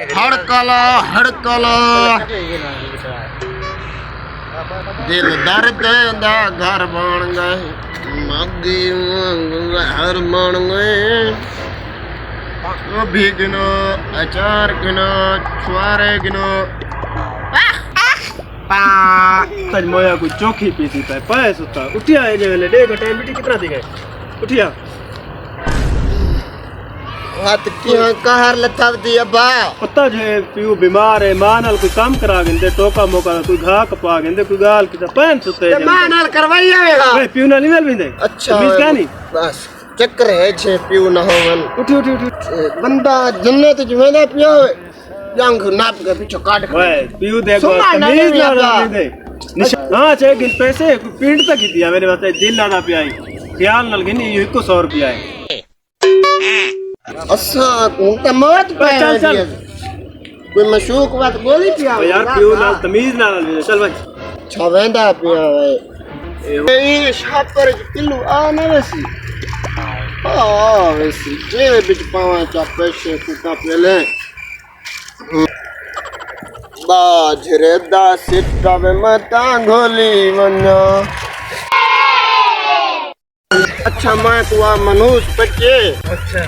हड़कला हड़कला दिल दर्द दा घर बन गए मगी हर बन गए गोभी गिनो अचार गिनो छुआरे गिनो आज मोया को चौकी पीसी था पैस होता उठिया ये जगह ले देखो टाइम बेटी कितना दी गए उठिया हाथ क्यों कहर लथव दी अब्बा पता जे पियो बीमार है मां नाल कोई काम करा गंदे टोका मोका कोई घा कपा गंदे कोई गाल किता पैन सुते ते मां नाल करवाई आवेगा ए पियो नाल नहीं मिलविंदे अच्छा मिस का नहीं बस चक्कर है छे पियो न होवन उठी उठी उठी बंदा जन्नत च वेंदा पियो जंग नाप के पीछे काट ओए पियो देखो तमीज ना दे हां छे गिन पैसे पिंड तक ही दिया मेरे वास्ते दिल लाना पिया ख्याल नाल गिनी 100 रुपया है अच्छा उनका मौत पे चल चल कोई मशूक बात बोली पिया यार पियो नाल तमीज नाल चल भाई छवेंदा पिया ए शापर किलो आ ना वैसी वैसी जे बिच पावा चा पैसे कुका पहले बाजरे दा सिट्टा में मता घोली वना अच्छा मैं तो मनुष्य बच्चे अच्छा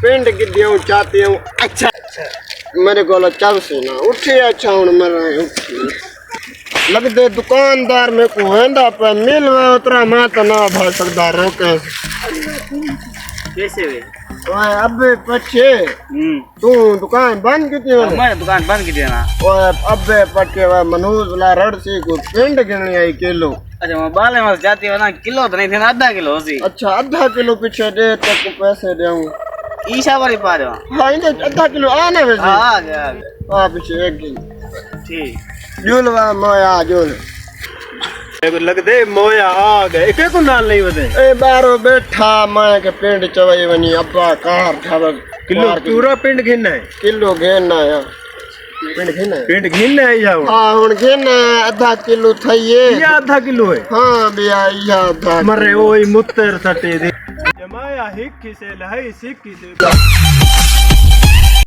पिंड गिद्दियों चाहती हूँ अच्छा मेरे को चल से ना उठे अच्छा हूँ मेरा उठी लगते दुकानदार में को वेंदा पे मिल उतरा मैं तो ना भाग सकता रोके कैसे वे ओए अबे पछे तू दुकान बंद की थी मैं दुकान बंद की थी ना ओए अबे पछे वा मनोज ला रड़ से को पिंड गिननी आई किलो अच्छा मैं बाले में जाती है ना किलो तो नहीं थे ना आधा किलो सी अच्छा आधा किलो पीछे दे तक पैसे देऊं ईशा वाली पा रहे हो हां इने आधा किलो आना वैसे हां आ गया हां पीछे एक किलो ठीक जुलवा मोया जुल लग दे मोया आ गए एक को नाल नहीं बदे ए बारो बैठा मैं के पिंड चवई वनी अब्बा कार खावा किलो पूरा पिंड घिनना है किलो घेना है पिंड घेना है जाओ हां हुन घेना आधा किलो थईए ये आधा किलो है हां बिया या आधा मरे ओई मुत्तर सटे दे जमाया हिक से लहई सिक से